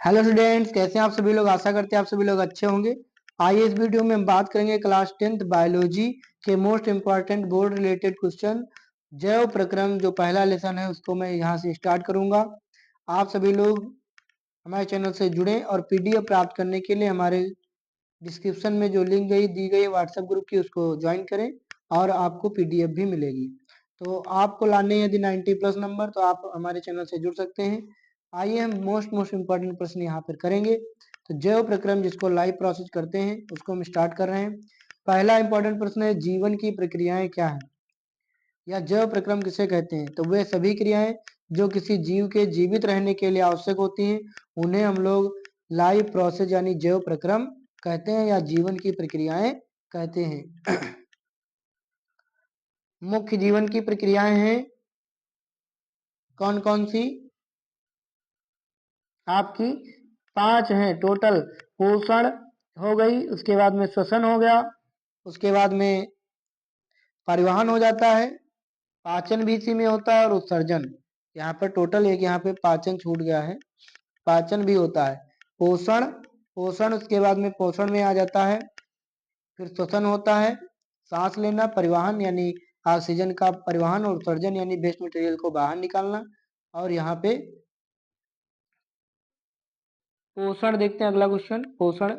Hello students, कैसे हैं आप सभी लोग। आशा करते हैं आप सभी लोग अच्छे होंगे। आइए इस वीडियो में हम बात करेंगे क्लास 10th बायोलॉजी के most important board related question. जैव प्रक्रम जो पहला लेसन है उसको मैं यहाँ से स्टार्ट करूंगा। आप सभी लोग हमारे चैनल से जुड़ें और पीडीएफ प्राप्त करने के लिए हमारे डिस्क्रिप्शन में जो लिंक दी गई व्हाट्सएप ग्रुप की उसको ज्वाइन करें और आपको पीडीएफ भी मिलेगी। तो आपको लाने हैं यदि 90 प्लस नंबर तो आप हमारे चैनल से जुड़ सकते हैं। आइए हम मोस्ट इम्पोर्टेंट प्रश्न यहाँ पर करेंगे। तो जैव प्रक्रम जिसको लाइव प्रोसेस करते हैं उसको हम स्टार्ट कर रहे हैं। पहला इंपॉर्टेंट प्रश्न है, जीवन की प्रक्रियाएं क्या है या जैव प्रक्रम किसे कहते हैं। तो वे सभी क्रियाएं जो किसी जीव के जीवित रहने के लिए आवश्यक होती हैं उन्हें हम लोग लाइव प्रोसेस यानी जैव प्रक्रम कहते हैं या जीवन की प्रक्रियाएं कहते हैं। मुख्य जीवन की प्रक्रियाएं हैं कौन कौन सी, आपकी 5 हैं टोटल। पोषण हो गई, उसके बाद में श्वसन हो गया, उसके बाद में परिवहन हो जाता है, पाचन भी इसी में होता है और उत्सर्जन। यहाँ पर टोटल एक यहाँ पे पाचन छूट गया है, पाचन भी होता है। पोषण पोषण उसके बाद में पोषण में आ जाता है, फिर श्वसन होता है, सांस लेना, परिवहन यानी ऑक्सीजन का परिवहन और उत्सर्जन यानी वेस्ट मटेरियल को बाहर निकालना। और यहाँ पे पोषण देखते हैं। अगला क्वेश्चन, पोषण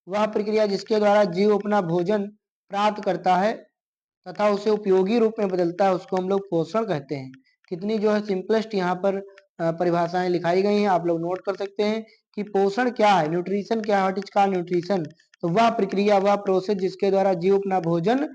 वह प्रक्रिया जिसके द्वारा जीव अपना भोजन प्राप्त करता है तथा उसे उपयोगी रूप में बदलता है उसको हम लोग पोषण कहते हैं। कितनी जो है सिंपलेस्ट यहाँ पर परिभाषाएं लिखाई गई हैं, आप लोग नोट कर सकते हैं कि पोषण क्या है, न्यूट्रिशन क्या है, व्हाट इज कॉल्ड न्यूट्रिशन। तो वह प्रक्रिया, वह प्रोसेस जिसके द्वारा जीव अपना भोजन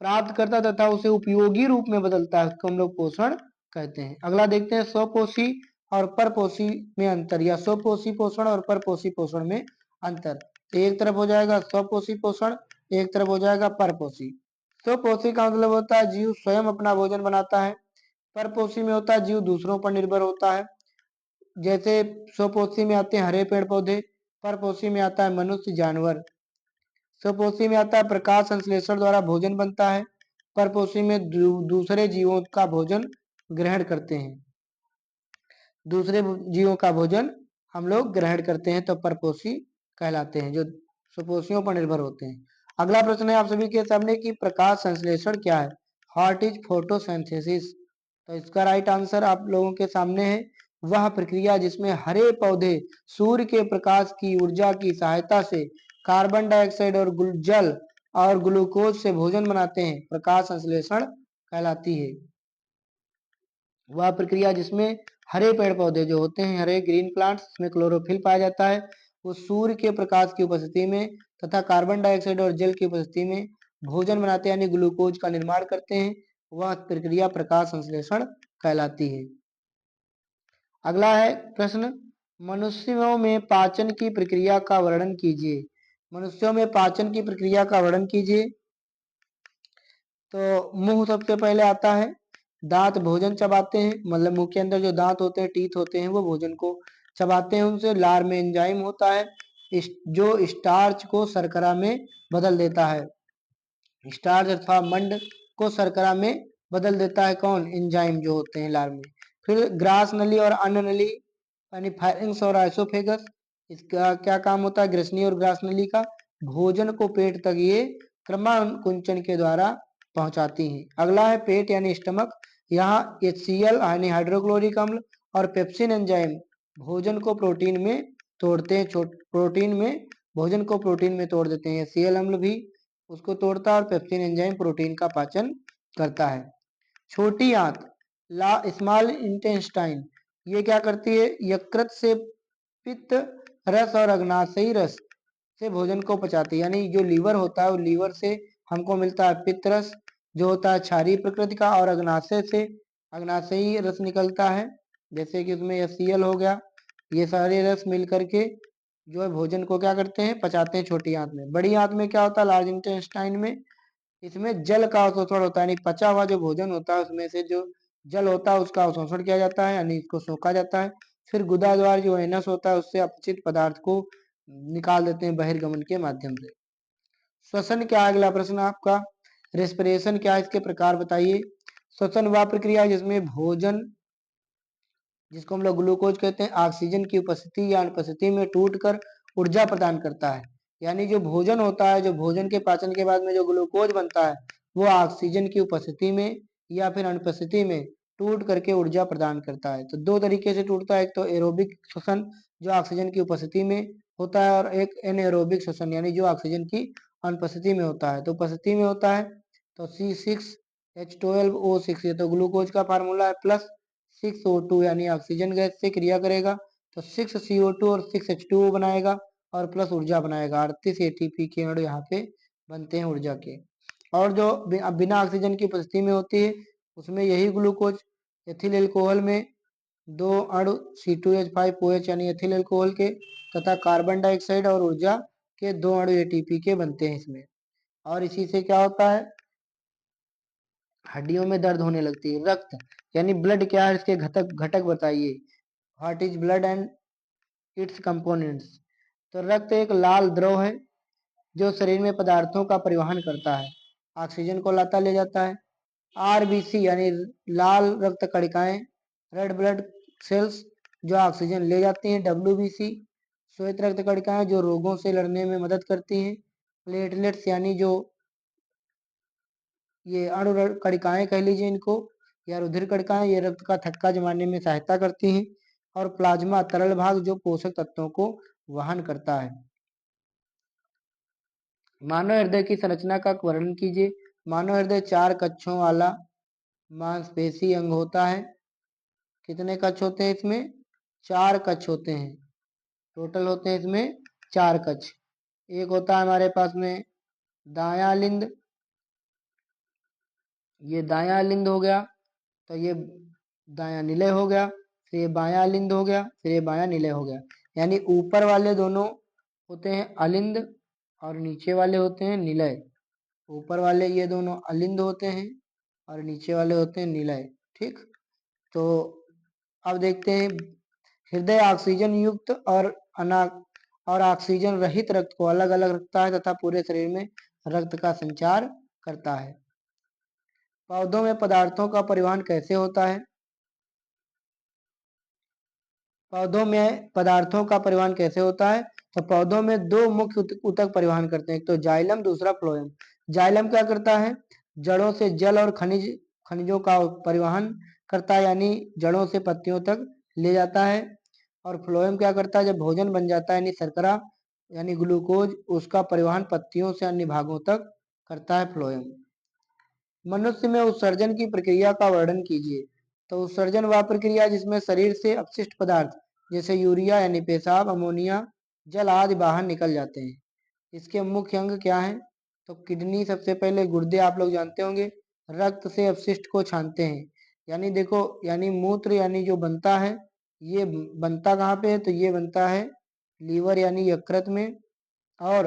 प्राप्त करता तथा उसे उपयोगी रूप में बदलता है उसको हम लोग पोषण कहते हैं। अगला देखते हैं, स्वपोषी और परपोषी में अंतर या स्वपोषी पोषण और परपोषी पोषण में अंतर। तो एक तरफ हो जाएगा स्वपोषी पोषण, एक तरफ हो जाएगा परपोषी। स्वपोषी का मतलब होता है जीव स्वयं अपना भोजन बनाता है। परपोषी में होता है जीव दूसरों पर निर्भर होता है। जैसे स्वपोषी में आते हैं हरे पेड़ पौधे, परपोषी में आता है मनुष्य जानवर। स्वपोषी में आता है प्रकाश संश्लेषण द्वारा भोजन बनता है, परपोषी में दूसरे जीवों का भोजन ग्रहण करते हैं, दूसरे जीवों का भोजन हम लोग ग्रहण करते हैं तो परपोषी कहलाते हैं, जो स्वपोषियों पर निर्भर होते हैं। अगला प्रश्न है आप सभी के सामने कि प्रकाश संश्लेषण क्या है, व्हाट इज फोटोसिंथेसिस। तो इसका राइट आंसर आप लोगों के सामने है, वह प्रक्रिया जिसमें हरे पौधे सूर्य के प्रकाश की ऊर्जा की सहायता से कार्बन डाइऑक्साइड और जल और ग्लूकोज से भोजन बनाते हैं, प्रकाश संश्लेषण कहलाती है। वह प्रक्रिया जिसमें हरे पेड़ पौधे जो होते हैं, हरे ग्रीन प्लांट्स, इसमें क्लोरोफिल पाया जाता है, वो सूर्य के प्रकाश की उपस्थिति में तथा कार्बन डाइऑक्साइड और जल की उपस्थिति में भोजन बनाते हैं यानी ग्लूकोज का निर्माण करते हैं, वह प्रक्रिया प्रकाश संश्लेषण कहलाती है। अगला है प्रश्न, मनुष्यों में पाचन की प्रक्रिया का वर्णन कीजिए। मनुष्यों में पाचन की प्रक्रिया का वर्णन कीजिए। तो मुंह सबसे पहले आता है, दांत भोजन चबाते हैं, मतलब मुंह के अंदर जो दांत होते हैं, टीथ होते हैं, वो भोजन को चबाते हैं उनसे। लार में एंजाइम होता है जो स्टार्च को शर्करा में बदल देता है, स्टार्च अथवा मंड को शर्करा में बदल देता है कौन, एंजाइम जो होते हैं लार में। फिर ग्रास नली और अन्न नली यानी फायरिंग्स और आइसोफेगस, इसका क्या काम होता है, ग्रसनी और ग्रास नली का भोजन को पेट तक ये क्रमाकुंचन के द्वारा पहुंचाती हैं। अगला है पेट यानी स्टमक, यहाँ HCl यानी हाइड्रोक्लोरिक अम्ल और पेप्सिन एंजाइम भोजन को प्रोटीन में तोड़ते हैं, प्रोटीन में भोजन को प्रोटीन में तोड़ देते हैं। HCl अम्ल भी उसको तोड़ता है और पेप्सिन एंजाइम प्रोटीन का पाचन करता है। छोटी आंत ला स्मॉल इंटेस्टाइन, ये क्या करती है, यकृत से पित्त रस और अग्नाशयी रस से भोजन को पचाती है। यानी जो लीवर होता है वो लीवर से हमको मिलता है पित्त रस जो होता है क्षारीय प्रकृति का, और अग्नाशय से अग्नाशयी रस निकलता है, जैसे कि उसमें HCl हो गया। ये सारे रस मिल करके जो है भोजन को क्या करते हैं, पचाते हैं छोटी आंत में। बड़ी आंत में क्या होता है, लार्ज इंटेस्टाइन में, इसमें जल का अवशोषण होता है, यानी पचा हुआ जो भोजन होता है उसमें से जो जल होता है उसका अवशोषण किया जाता है, यानी इसको सोखा जाता है। फिर गुदा द्वार जो एनस होता है उससे अपचित पदार्थ को निकाल देते हैं बहिर्गमन के माध्यम से। श्वसन क्या है, अगला प्रश्न आपका, रेस्पिरेशन क्या है, इसके प्रकार बताइए। श्वसन वह प्रक्रिया जिसमें भोजन जिसको हम लोग ग्लूकोज कहते हैं, ऑक्सीजन की उपस्थिति या अनुपस्थिति में टूटकर ऊर्जा प्रदान करता है। यानी जो भोजन होता है, जो भोजन के पाचन के बाद में जो ग्लूकोज बनता है, वो ऑक्सीजन की उपस्थिति में या फिर अनुपस्थिति में टूट करके ऊर्जा प्रदान करता है। तो दो तरीके से टूटता है, एक तो एरोबिक श्वसन जो ऑक्सीजन की उपस्थिति में होता है, और एक एनएरोबिक श्वसन यानी जो ऑक्सीजन की अनुपस्थिति में होता है। तो उपस्थिति में होता है तो C6H12O6, ये तो ग्लूकोज का फार्मूला है, प्लस 6O2 यानी ऑक्सीजन गैस से क्रिया करेगा तो 6CO2 और 6H2O बनाएगा और प्लस ऊर्जा बनाएगा। 38 ATP के अणु यहाँ पे बनते हैं ऊर्जा के। और जो बिना ऑक्सीजन की उपस्थिति में होती है उसमें यही ग्लूकोज एथिल एल्कोहल में दो अणु C2H5OH यानी एथिल एल्कोहल के तथा कार्बन डाइऑक्साइड और ऊर्जा के दो अणु ATP के बनते हैं इसमें। और इसी से क्या होता है, हड्डियों में दर्द होने लगती है। रक्त यानी ब्लड क्या है, इसके घटक घटक बताइए। What is blood and it's components. तो रक्त एक लाल द्रव है जो शरीर में पदार्थों का परिवहन करता है, ऑक्सीजन को लाता ले जाता है। आरबीसी यानी लाल रक्त कणिकाएं, रेड ब्लड सेल्स जो ऑक्सीजन ले जाती हैं। डब्ल्यूबीसी श्वेत रक्त कणिकाएं जो रोगों से लड़ने में मदद करती हैं। प्लेटलेट्स यानी जो ये अणु कणिकाएं कह लीजिए इनको, या रुधिर कणिकाएं, ये रक्त का थक्का जमाने में सहायता करती हैं। और प्लाज्मा तरल भाग जो पोषक तत्वों को वहन करता है। मानव हृदय की संरचना का वर्णन कीजिए। मानव हृदय 4 कक्षों वाला मांसपेशी अंग होता है। कितने कक्ष होते हैं इसमें? 4 कक्ष होते हैं। टोटल होते हैं इसमें 4 कक्ष। एक होता है हमारे पास में दायां लिंद, ये दायां लिंद हो गया, तो ये दायां निलय हो गया, फिर ये बायां लिंद हो गया, फिर ये बायां निलय हो गया। यानी ऊपर वाले दोनों होते हैं अलिंद और नीचे वाले होते हैं निलय। ऊपर वाले ये दोनों अलिंद होते हैं और नीचे वाले होते हैं निलय। ठीक, तो अब देखते हैं हृदय ऑक्सीजन युक्त और ऑक्सीजन रहित रक्त को अलग अलग रखता है तथा पूरे शरीर में रक्त का संचार करता है। पौधों में पदार्थों का परिवहन कैसे होता है? पौधों में पदार्थों का परिवहन कैसे होता है? तो पौधों में दो मुख्य ऊतक परिवहन करते हैं, एक तो जाइलम, दूसरा फ्लोएम। जाइलम क्या करता है? जड़ों से जल और खनिजों का परिवहन करता है, यानी जड़ों से पत्तियों तक ले जाता है। और फ्लोएम क्या करता है? जब भोजन बन जाता है यानी शर्करा यानी ग्लूकोज, उसका परिवहन पत्तियों से अन्य भागों तक करता है फ्लोएम। मनुष्य में उत्सर्जन की प्रक्रिया का वर्णन कीजिए। तो उत्सर्जन वह प्रक्रिया जिसमें शरीर से अपशिष्ट पदार्थ जैसे यूरिया यानी पेशाब, अमोनिया, जल आदि बाहर निकल जाते हैं। इसके मुख्य अंग क्या हैं? तो किडनी सबसे पहले, गुर्दे आप लोग जानते होंगे, रक्त से अपशिष्ट को छानते हैं। यानी देखो, यानी मूत्र यानी जो बनता है, ये बनता कहाँ पे है? तो ये बनता है लीवर यानी यकृत में। और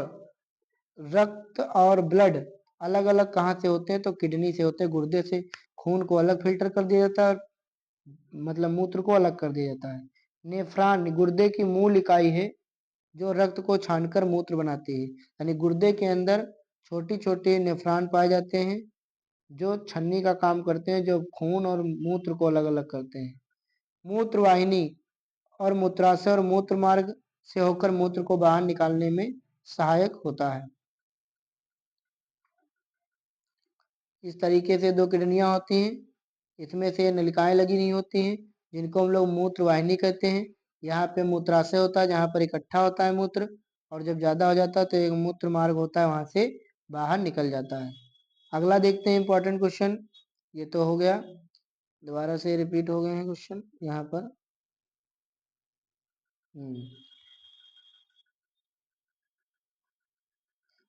रक्त और ब्लड अलग अलग कहाँ से होते हैं? तो किडनी से होते हैं, गुर्दे से। खून को अलग फिल्टर कर दिया जाता है, मतलब मूत्र को अलग कर दिया जाता है। नेफ्रॉन गुर्दे की मूल इकाई है जो रक्त को छानकर मूत्र बनाती है। यानी गुर्दे के अंदर छोटी छोटी नेफ्रॉन पाए जाते हैं जो छन्नी का काम करते हैं, जो खून और मूत्र को अलग अलग करते हैं। मूत्र वाहिनी और मूत्राशय और मूत्र मार्ग से होकर मूत्र को बाहर निकालने में सहायक होता है। इस तरीके से दो किडनियां होती हैं, इसमें से नलिकाएं लगी नहीं होती हैं जिनको हम लोग मूत्र वाहिनी कहते हैं। यहाँ पे मूत्राशय होता है जहाँ पर इकट्ठा होता है मूत्र, और जब ज्यादा हो जाता है तो एक मूत्र मार्ग होता है, वहां से बाहर निकल जाता है। अगला देखते हैं इंपॉर्टेंट क्वेश्चन। ये तो हो गया, दोबारा से रिपीट हो गए हैं क्वेश्चन यहाँ पर।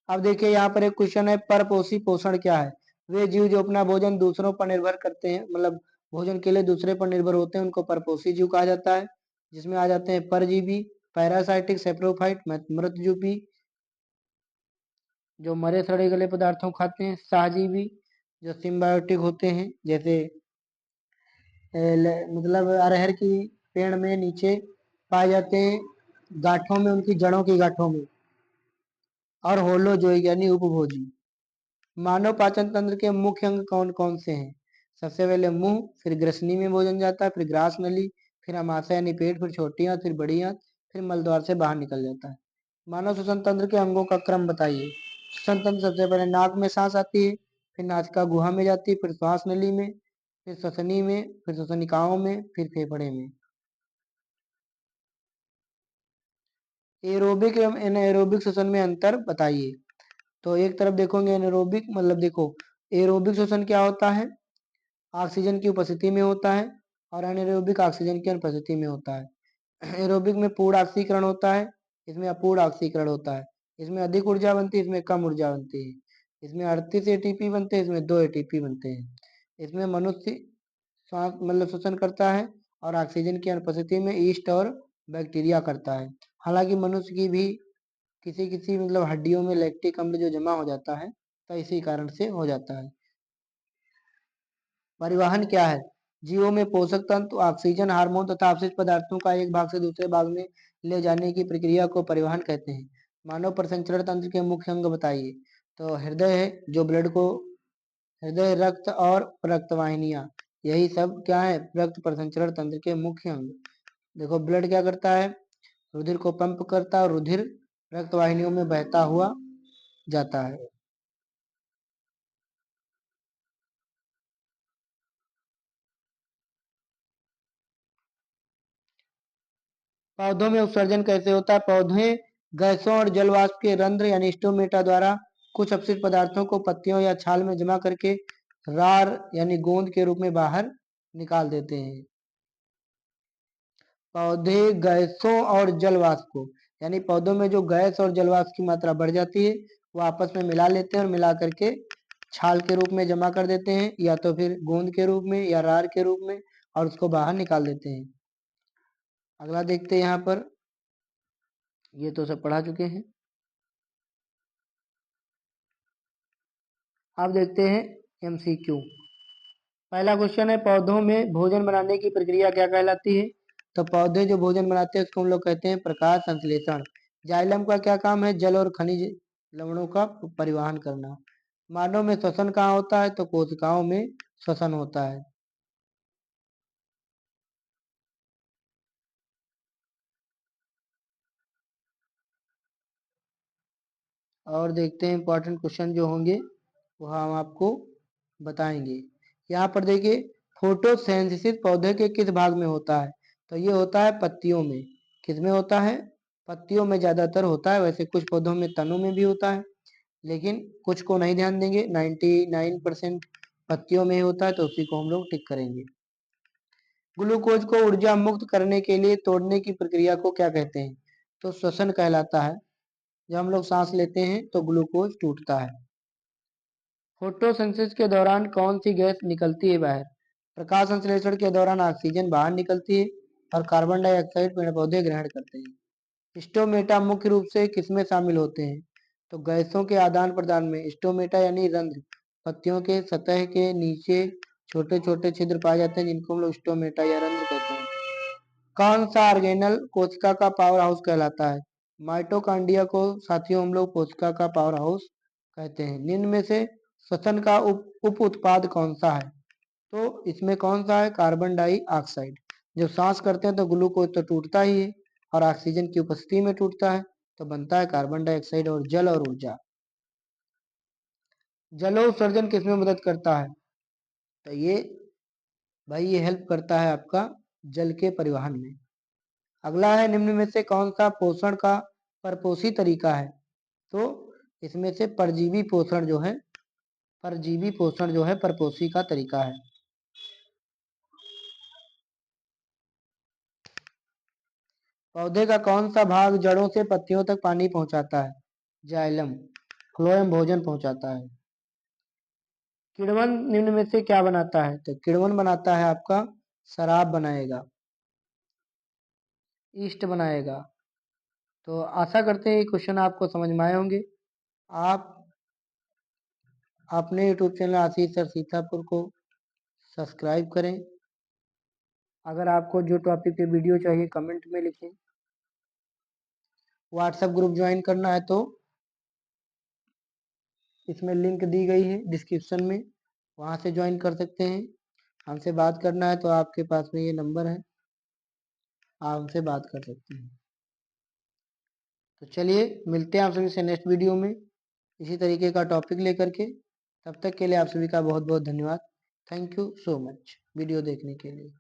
अब देखिए यहाँ पर एक क्वेश्चन है, परपोषी पोषण क्या है? वे जीव जो अपना भोजन दूसरों पर निर्भर करते हैं, मतलब भोजन के लिए दूसरे पर निर्भर होते हैं, उनको परपोषी जीव कहा जाता है। जिसमें आ जाते हैं परजीवी, पैरासाइटिक, सेप्रोफाइट, मृतजूपी जो मरे सड़े गले पदार्थों को खाते हैं, सहजीवी जो सिम्बायोटिक होते हैं, जैसे मतलब अरहर की पेड़ में नीचे पाए जाते हैं, गांठों में, उनकी जड़ों की गांठों में। और होलोजोइक यानी उपभोजी। मानव पाचन तंत्र के मुख्य अंग कौन कौन से हैं? सबसे पहले मुंह, फिर ग्रसनी में भोजन जाता है, फिर ग्रास नली, फिर अमाशय यानी पेट, फिर छोटी आंत, फिर बड़ी आंत, फिर मलद्वार से बाहर निकल जाता है। मानव श्वसन तंत्र के अंगों का क्रम बताइए। श्वसन तंत्र सबसे पहले नाक में सांस आती है, फिर नासिका गुहा में जाती है, फिर श्वास नली में, फिर श्वसनी में, फिर श्वसनिकाओं में, फिर फेफड़े में। एरोबिक एवं एनाएरोबिक श्वसन में अंतर बताइए। तो एक तरफ देखोगे एनाएरोबिक मतलब देखो, एरोबिक श्वसन क्या होता है, ऑक्सीजन की उपस्थिति में होता है, और एनाएरोबिक ऑक्सीजन की अनुपस्थिति में होता है। एरोबिक में पूर्ण ऑक्सीकरण होता है, इसमें अपूर्ण ऑक्सीकरण होता है। इसमें अधिक ऊर्जा बनती है, इसमें कम ऊर्जा बनती है। इसमें 38 एटीपी बनते हैं, इसमें 2 एटीपी बनते हैं। इसमें मनुष्य सांस मतलब श्वसन करता है और ऑक्सीजन की अनुपस्थिति में ईस्ट और बैक्टीरिया करता है। हालांकि मनुष्य की भी किसी किसी मतलब हड्डियों में लैक्टिक अम्ल जो जमा हो जाता है, तो इसी कारण से हो जाता है। परिवहन क्या है? जीवों में पोषक तत्व, ऑक्सीजन, हार्मोन तथा अपशिष्ट पदार्थों का एक भाग से दूसरे भाग में ले जाने की प्रक्रिया को परिवहन कहते हैं। मानव प्रसंचरण तंत्र के मुख्य अंग बताइए। तो हृदय है, जो ब्लड को, हृदय, रक्त और रक्तवाहिनियां, यही सब क्या है, रक्त प्रसंचरण तंत्र के मुख्य अंग। देखो ब्लड क्या करता है, रुधिर को पंप करता है और रुधिर रक्तवाहिनियों में बहता हुआ जाता है। पौधों में उत्सर्जन कैसे होता है? पौधे गैसों और जल वाष्प के रंध्र यानी स्टोमेटा द्वारा कुछ अपशिष्ट पदार्थों को पत्तियों या छाल में जमा करके रार यानी गोंद के रूप में बाहर निकाल देते हैं। पौधे गैसों और जल वाष्प को, यानी पौधों में जो गैस और जल वाष्प की मात्रा बढ़ जाती है, वो आपस में मिला लेते हैं और मिला करके छाल के रूप में जमा कर देते हैं, या तो फिर गोंद के रूप में या रार के रूप में, और उसको बाहर निकाल देते हैं। अगला देखते हैं यहाँ पर, ये तो सब पढ़ा चुके हैं। अब देखते हैं एमसीक्यू। पहला क्वेश्चन है, पौधों में भोजन बनाने की प्रक्रिया क्या कहलाती है? तो पौधे जो भोजन बनाते हैं उसको हम लोग कहते हैं प्रकाश संश्लेषण। जाइलम का क्या काम है? जल और खनिज लवणों का परिवहन करना। मानव में श्वसन कहाँ होता है? तो कोशिकाओं में श्वसन होता है। और देखते हैं इंपॉर्टेंट क्वेश्चन जो होंगे वो हम आपको बताएंगे। यहाँ पर देखिए, फोटोसिंथेसिस पौधे के किस भाग में होता है? तो ये होता है पत्तियों में। किस में होता है? पत्तियों में ज्यादातर होता है। वैसे कुछ पौधों में तनों में भी होता है, लेकिन कुछ को नहीं ध्यान देंगे। 99% पत्तियों में ही होता है, तो उसी को हम लोग टिक करेंगे। ग्लूकोज को ऊर्जा मुक्त करने के लिए तोड़ने की प्रक्रिया को क्या कहते हैं? तो श्वसन कहलाता है। जब हम लोग सांस लेते हैं तो ग्लूकोज टूटता है। फोटोसिंथेसिस के दौरान कौन सी गैस निकलती है बाहर? प्रकाश संश्लेषण के दौरान ऑक्सीजन बाहर निकलती है और कार्बन डाइऑक्साइड पेड़ पौधे ग्रहण करते हैं। स्टोमेटा मुख्य रूप से किसमें शामिल होते हैं? तो गैसों के आदान प्रदान में। स्टोमेटा यानी रंध्र, पत्तियों के सतह के नीचे छोटे छोटे छिद्र पाए जाते हैं, जिनको हम लोग स्टोमेटा या रंध्र कहते हैं। कौन सा ऑर्गेनल कोशिका का पावर हाउस कहलाता है? माइटोकांड्रिया को साथियों हम लोग कोशिका का पावर हाउस कहते हैं। निम्न में से श्वसन का उप उत्पाद कौन सा है? तो इसमें कौन सा है? Carbon dioxide. जब सांस करते हैं तो ग्लूकोज तो टूटता ही है, और ऑक्सीजन की उपस्थिति में टूटता है, तो बनता है कार्बन डाइऑक्साइड और जल और ऊर्जा। जलोत्सर्जन किसमें मदद करता है? तो ये भाई ये हेल्प करता है आपका जल के परिवहन में। अगला है, निम्न में से कौन सा पोषण का परपोषी तरीका है? तो इसमें से परजीवी पोषण जो है, परजीवी पोषण जो है परपोषी का तरीका है। पौधे का कौन सा भाग जड़ों से पत्तियों तक पानी पहुंचाता है? जाइलम। फ्लोएम भोजन पहुंचाता है। किण्वन निम्न में से क्या बनाता है? तो किण्वन बनाता है आपका शराब बनाएगा, ईस्ट बनाएगा। तो आशा करते हैं ये क्वेश्चन आपको समझ में आए होंगे। आप अपने यूट्यूब चैनल आशीष सर सीतापुर को सब्सक्राइब करें। अगर आपको जो टॉपिक पे वीडियो चाहिए कमेंट में लिखें। व्हाट्सएप ग्रुप ज्वाइन करना है तो इसमें लिंक दी गई है डिस्क्रिप्शन में, वहाँ से ज्वाइन कर सकते हैं। हमसे बात करना है तो आपके पास में ये नंबर है। आप हमसे बात कर सकते हैं। तो चलिए मिलते हैं आप सभी से नेक्स्ट वीडियो में इसी तरीके का टॉपिक लेकर के। तब तक के लिए आप सभी का बहुत बहुत धन्यवाद। Thank you so much video देखने के लिए।